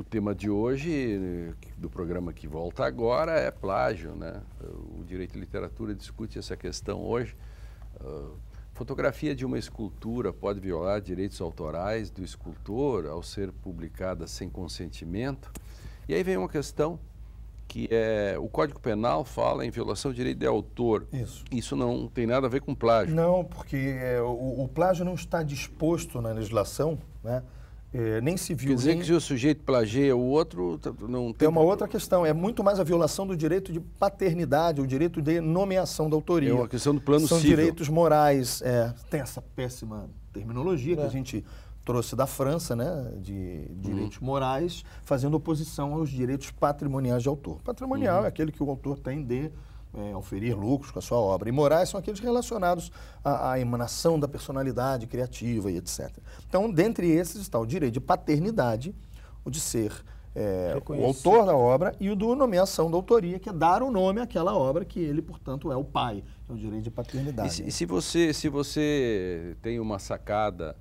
tema de hoje, do programa que volta agora, é plágio, né? O Direito e Literatura discute essa questão hoje. Fotografia de uma escultura pode violar direitos autorais do escultor ao ser publicada sem consentimento? E aí vem uma questão que o Código Penal fala em violação do direito de autor. Isso não tem nada a ver com plágio. Não, porque o plágio não está disposto na legislação, né? Nem civil. Quer dizer que se o sujeito plagia o outro, não tem... É uma outra questão, é muito mais a violação do direito de paternidade, o direito de nomeação da autoria. É uma questão do plano civil. São direitos morais. Tem essa péssima terminologia que a gente trouxe da França, né, de direitos morais, fazendo oposição aos direitos patrimoniais de autor. Patrimonial é aquele que o autor tem de oferir lucros com a sua obra. E morais são aqueles relacionados à emanação da personalidade criativa e etc. Então, dentre esses está o direito de paternidade, o de ser o autor da obra, e o de nomeação da autoria, que é dar o nome àquela obra que ele, portanto, é o pai. É o direito de paternidade. E se você tem uma sacada...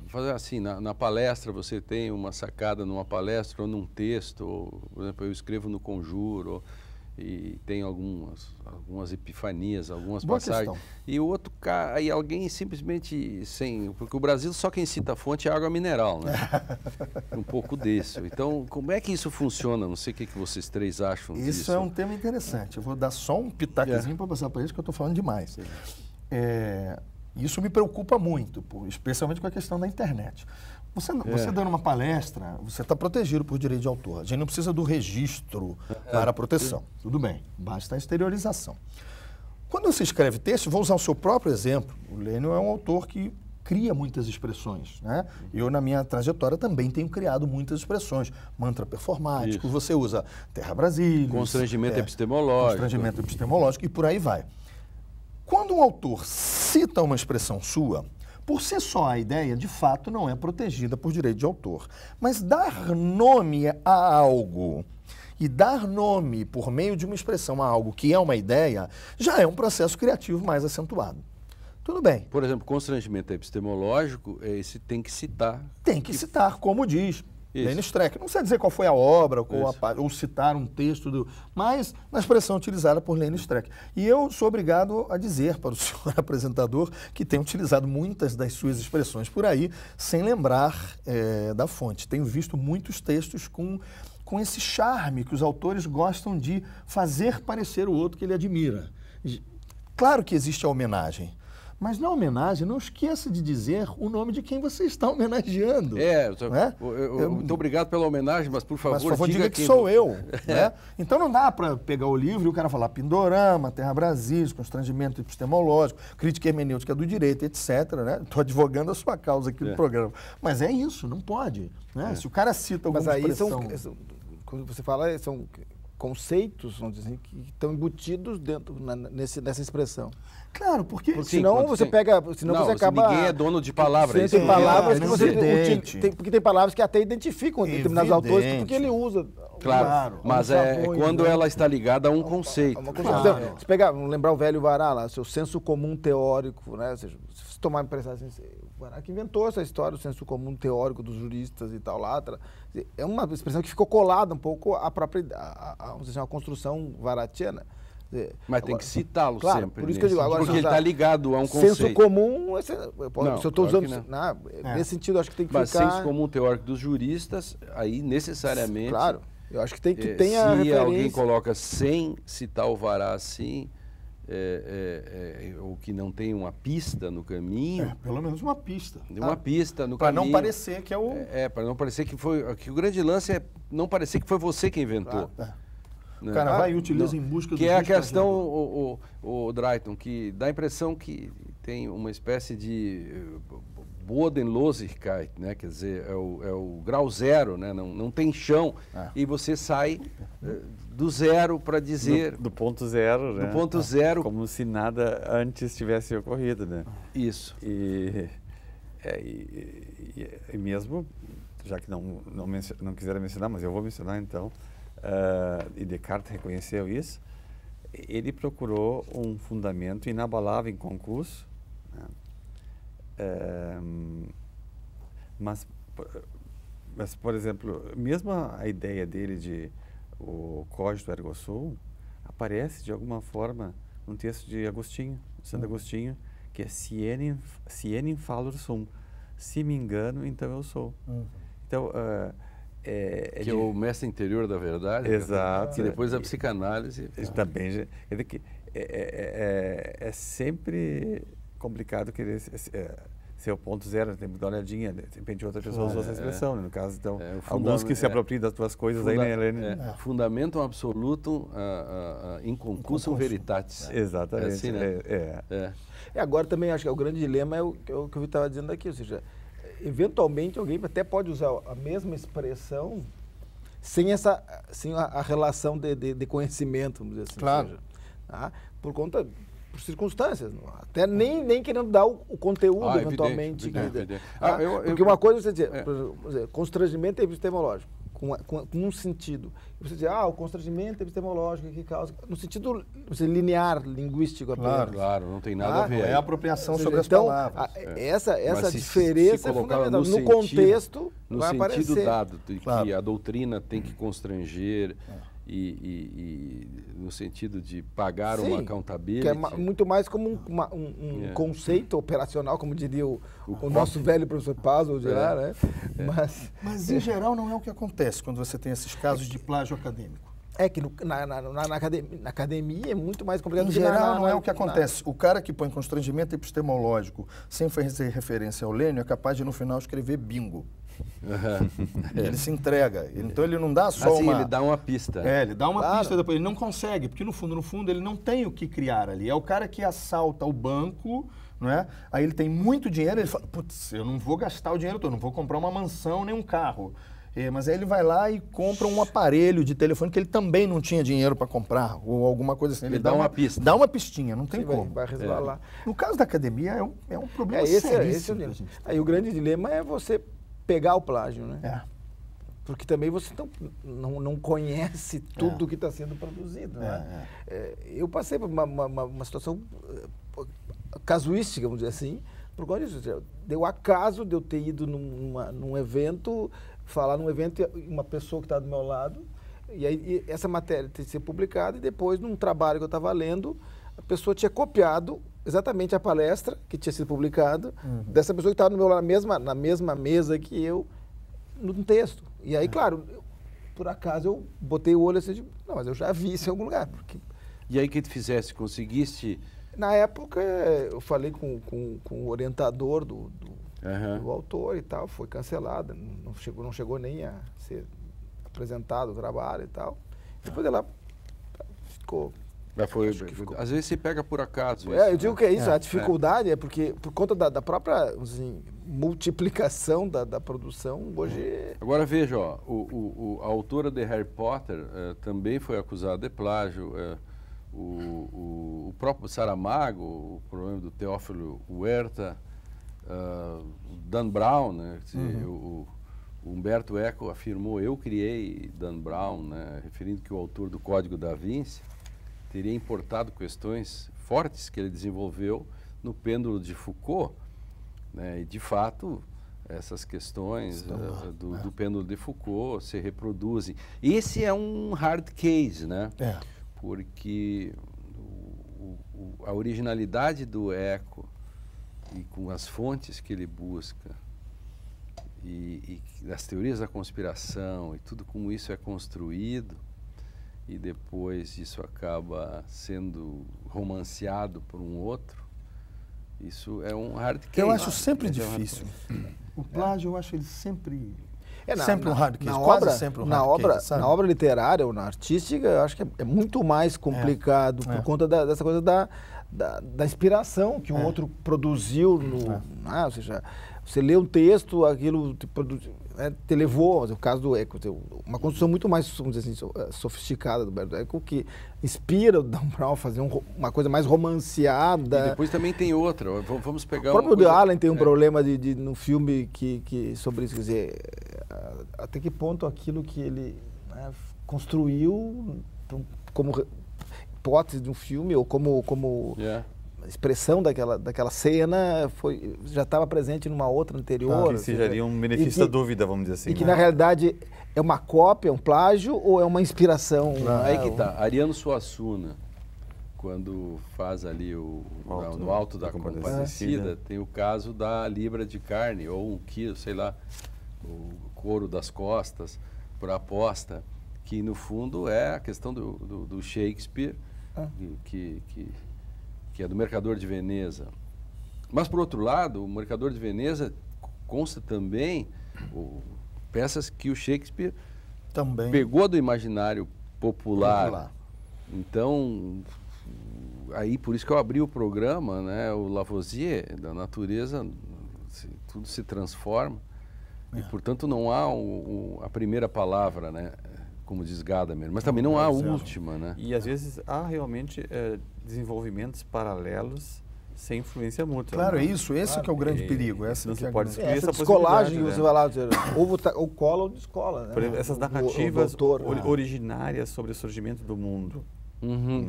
fazer assim, na palestra você tem uma sacada numa palestra ou num texto, ou, por exemplo, eu escrevo no Conjuro, e tem algumas epifanias, algumas Boa passagens. questão. E o outro cara, aí alguém simplesmente porque o Brasil só quem cita a fonte é água mineral, né? Um pouco disso. Então, como é que isso funciona? Não sei o que vocês três acham disso. Isso é um tema interessante. Eu vou dar só um pitaquezinho para passar para isso, que eu estou falando demais. Isso me preocupa muito, especialmente com a questão da internet. Você dando uma palestra, você está protegido por direito de autor. A gente não precisa do registro para a proteção. Tudo bem, basta a exteriorização. Quando você escreve texto, vou usar o seu próprio exemplo. O Lênio é um autor que cria muitas expressões, né? Eu, na minha trajetória, também tenho criado muitas expressões. Mantra performático, você usa terra brasília, constrangimento epistemológico. Constrangimento epistemológico e por aí vai. Quando um autor cita uma expressão sua, por si só a ideia, de fato, não é protegida por direito de autor. Mas dar nome a algo e dar nome por meio de uma expressão a algo que é uma ideia, já é um processo criativo mais acentuado. Tudo bem. Por exemplo, constrangimento epistemológico, esse tem que citar. Tem que citar, como diz Lênio Streck. Não precisa dizer qual foi a obra, ou citar um texto, mas na expressão utilizada por Lênio Streck. E eu sou obrigado a dizer para o senhor apresentador que tem utilizado muitas das suas expressões por aí, sem lembrar da fonte. Tenho visto muitos textos com esse charme que os autores gostam de fazer parecer o outro que ele admira. Claro que existe a homenagem. Mas na homenagem, não esqueça de dizer o nome de quem você está homenageando. Muito obrigado pela homenagem, mas por favor, diga que sou eu. Né? Então não dá para pegar o livro e o cara falar Pindorama, Terra Brasília, Constrangimento Epistemológico, Crítica Hermenêutica do Direito, etc. Estou advogando a sua causa aqui no programa. Mas é isso, não pode. Né? Se o cara cita alguma expressão... Mas aí quando você fala, são conceitos, vamos dizer, que estão embutidos dentro nessa expressão. Claro, porque senão você acaba... Ninguém é dono de palavras. Tem palavras que porque tem palavras que até identificam determinados autores, porque ele usa. Claro, mas quando ela está ligada a um conceito. Claro. Se pegar, vamos lembrar o velho Vará lá, seu senso comum teórico, né? Ou seja, se tomar emprestado, o Vará que inventou essa história, o senso comum teórico dos juristas e tal lá. É uma expressão que ficou colada um pouco à própria, vamos dizer, uma construção varatiana. Mas tem que citá-lo sempre. Por isso que eu digo, agora, porque ele está ligado a um conceito. Senso comum, se eu estou usando... Nesse sentido, acho que tem que mas ficar... Mas senso comum teórico dos juristas, aí necessariamente... Claro, eu acho que tem que ter a referência... Se alguém coloca sem citar o Vará assim, ou que não tem uma pista no caminho... pelo menos uma pista. Uma pista no caminho. Para não parecer que é o... para não parecer que foi... Que o grande lance é não parecer que foi você que inventou. O cara vai e utiliza em busca do... Que é a questão, o Drayton, que dá a impressão que tem uma espécie de Bodenlosigkeit, né? Quer dizer, é o grau zero, né? Não tem chão, e você sai do zero para dizer... Do ponto zero, né? Do ponto zero. Como se nada antes tivesse ocorrido, né? Isso. E mesmo, já que não quiseram mencionar, mas eu vou mencionar então, e Descartes reconheceu isso, ele procurou um fundamento inabalável em concurso, né? Mas Mas, por exemplo, mesmo a ideia dele de o cogito ergo sum aparece de alguma forma num texto de Agostinho, Santo Agostinho, que é sienem fallor sum. Se me engano, então eu sou. Então, que é o mestre interior da verdade. Exato. Que depois a psicanálise... Também, quer dizer que é sempre complicado querer ser o ponto zero, tem que dar uma olhadinha, de repente outra pessoa usou essa expressão, né? No caso, então, alguns que se apropriem das tuas coisas aí, né, Helene? Fundamentum absolutum in concussum veritatis. Exatamente. É assim, né? Agora também acho que o grande dilema é o que eu estava dizendo aqui, ou seja, eventualmente alguém até pode usar a mesma expressão sem a relação de conhecimento, vamos dizer assim. Claro. Seja, tá? Por circunstâncias, até nem querendo dar o conteúdo eventualmente. Evidente. Porque uma coisa você dizer, por exemplo, constrangimento epistemológico, com um sentido. Você diz, o constrangimento epistemológico que causa, no sentido linear, linguístico apenas. Claro, não tem nada a ver. É a apropriação sobre as palavras. Essa diferença é fundamental. No contexto, vai aparecer. No sentido dado, de que a doutrina tem que constranger... E no sentido de pagar uma accountability. Que é muito mais como um conceito operacional, como diria o nosso velho professor Pazzo, né? Mas, em geral, não é o que acontece quando você tem esses casos de plágio acadêmico. É que na academia é muito mais complicado. Em geral, não é o que acontece. O cara que põe constrangimento epistemológico sem fazer referência ao Lênio é capaz de, no final, escrever bingo. Ele se entrega. Então ele não dá só ele dá uma pista. Ele dá uma pista depois. Ele não consegue, porque no fundo, ele não tem o que criar ali. É o cara que assalta o banco, não é? Aí ele tem muito dinheiro, ele fala, putz, eu não vou gastar o dinheiro todo, não vou comprar uma mansão nem um carro. Mas aí ele vai lá e compra um aparelho de telefone que ele também não tinha dinheiro para comprar, ou alguma coisa assim. Ele dá uma pista. Dá uma pistinha, não tem como. Vai resvalar. No caso da academia, é um problema seríssimo. Aí o grande dilema é você pegar o plágio, né? Porque também você não conhece tudo que está sendo produzido. Né? Eu passei por uma situação casuística, vamos dizer assim, por conta disso. Deu acaso de eu ter ido num evento, falar num evento, uma pessoa que está do meu lado, e aí essa matéria ter sido publicada, e depois, num trabalho que eu estava lendo, a pessoa tinha copiado exatamente a palestra que tinha sido publicada, dessa pessoa que estava na mesma mesa que eu, num texto. E aí, claro, por acaso eu botei o olho assim, não, mas eu já vi isso em algum lugar. E aí o que tu fizeste? Conseguiste? Na época, eu falei com o orientador do autor e tal, foi cancelada, não chegou nem a ser apresentado o trabalho e tal. Depois ela ficou... Às vezes se pega por acaso. Eu digo que é isso, a dificuldade é porque, por conta da própria assim, multiplicação da produção, hoje... Agora veja, a autora de Harry Potter também foi acusada de plágio. O próprio Saramago, o problema do Teófilo Huerta, o Dan Brown, né? O Humberto Eco afirmou, eu criei Dan Brown, né? Referindo que o autor do Código da Vinci teria importado questões fortes que ele desenvolveu no pêndulo de Foucault, né? E, de fato, essas questões do pêndulo de Foucault se reproduzem. Esse é um hard case, né? Porque a originalidade do Eco e com as fontes que ele busca e as teorias da conspiração e tudo como isso é construído, e depois isso acaba sendo romanceado por um outro, isso é um hard case. Eu acho sempre difícil. O plágio, eu acho ele sempre... sempre um hard case, quase sempre um hard case, sabe? Na obra literária ou na artística, eu acho que é muito mais complicado por conta dessa coisa da inspiração que o outro produziu. Ou seja, você lê um texto, aquilo te levou, o caso do Eco, uma construção muito mais, vamos dizer assim, sofisticada do Humberto Eco, que inspira o Dan Brown a fazer uma coisa mais romanceada. E depois também tem outra, vamos pegar... O próprio Woody Allen tem um problema no filme sobre isso, quer dizer, até que ponto aquilo que ele construiu como hipótese de um filme, ou como expressão daquela cena já estava presente numa outra anterior. Que seria um benefício da dúvida, vamos dizer assim. E que, na realidade, é uma cópia, é um plágio ou é uma inspiração? Aí que tá. Ariano Suassuna, quando faz ali no Alto da Compadecida, tem o caso da libra de carne, ou 1 quilo, sei lá, o couro das costas, por aposta, que no fundo é a questão do Shakespeare, que é do Mercador de Veneza. Mas, por outro lado, o Mercador de Veneza consta também peças que o Shakespeare também pegou do imaginário popular. Então, aí por isso que eu abri o programa, né? O Lavoisier, da natureza, tudo se transforma. E, portanto, não há a primeira palavra, né? Como diz Gadamer, mas também não há a última, né? E às vezes há realmente desenvolvimentos paralelos sem influência mútua. Claro, é isso. Esse que é o grande perigo. Não se pode excluir essa descolagem, possibilidade, você vai lá dizer, ou cola ou descola. Né? Por exemplo, essas narrativas originárias sobre o surgimento do mundo.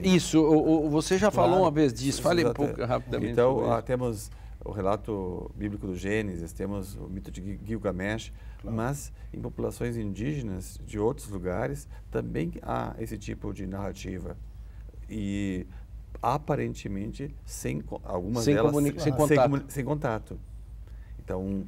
Isso, você já falou uma vez disso, fale um pouco rapidamente. Então, temos o relato bíblico do Gênesis, temos o mito de Gilgamesh, mas em populações indígenas de outros lugares também há esse tipo de narrativa. E aparentemente algumas delas sem contato. Então,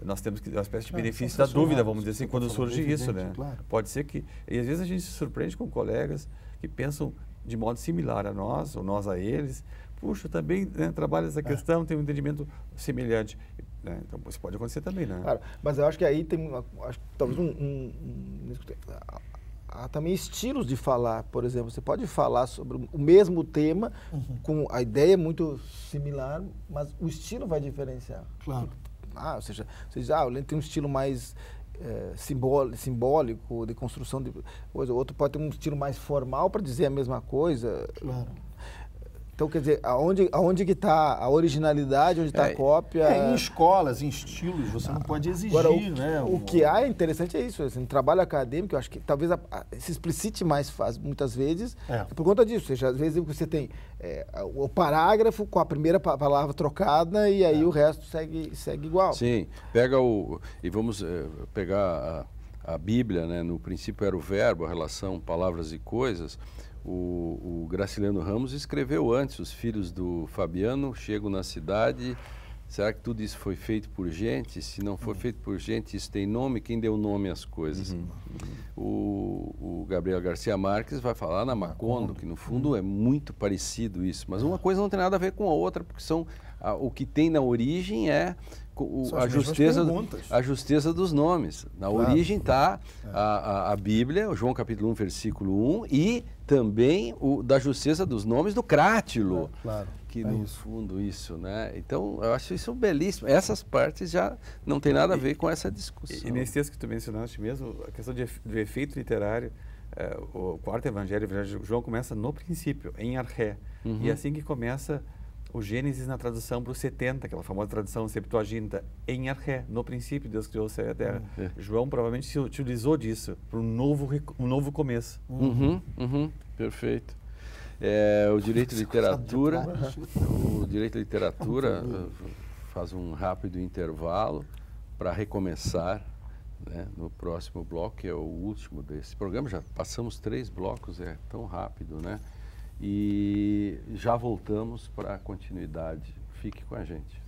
nós temos que uma espécie de benefício da dúvida, vamos dizer assim, quando surge isso, né? Claro. Pode ser que... E às vezes a gente se surpreende com colegas que pensam de modo similar a nós, ou nós a eles. Puxa, também trabalha essa questão, tem um entendimento semelhante. Né? Então, isso pode acontecer também, né? Claro, mas eu acho que aí tem talvez há também estilos de falar. Por exemplo, você pode falar sobre o mesmo tema, com a ideia muito similar, mas o estilo vai diferenciar. Claro. Ou seja, o Lênin tem um estilo mais simbólico, de construção de coisa. O outro pode ter um estilo mais formal para dizer a mesma coisa. Claro. Então, quer dizer, aonde que está a originalidade, onde está a cópia? Em escolas, em estilos, você não pode exigir, agora, né? O que há é interessante é isso, assim, trabalho acadêmico, eu acho que talvez se explicite mais muitas vezes por conta disso. Ou seja, às vezes você tem o parágrafo com a primeira palavra trocada e aí o resto segue igual. Sim, e vamos pegar a Bíblia, né? No princípio era o verbo, a relação palavras e coisas. O Graciliano Ramos escreveu antes, os filhos do Fabiano chegam na cidade, será que tudo isso foi feito por gente? Se não foi feito por gente, isso tem nome? Quem deu nome às coisas? O Gabriel Garcia Marques vai falar na Macondo, que no fundo é muito parecido isso, mas uma coisa não tem nada a ver com a outra, porque o que tem na origem é a justeza dos nomes. Na origem está a Bíblia, o João capítulo 1, versículo 1, e também da justeza dos nomes do Crátilo. Que no fundo isso, né? Então, eu acho isso belíssimo. Essas partes já não tem nada a ver com essa discussão. E nesse texto que tu mencionaste mesmo, a questão do efeito literário, o quarto evangelho, João começa no princípio, em arché. E é assim que começa o Gênesis na tradução para o 70, aquela famosa tradução Septuaginta, em arché, no princípio Deus criou o céu e a terra. João provavelmente se utilizou disso para um novo começo. Perfeito. O direito de literatura, faz um rápido intervalo para recomeçar, né, no próximo bloco, que é o último desse programa. Já passamos 3 blocos, é tão rápido, né? E já voltamos para a continuidade. Fique com a gente.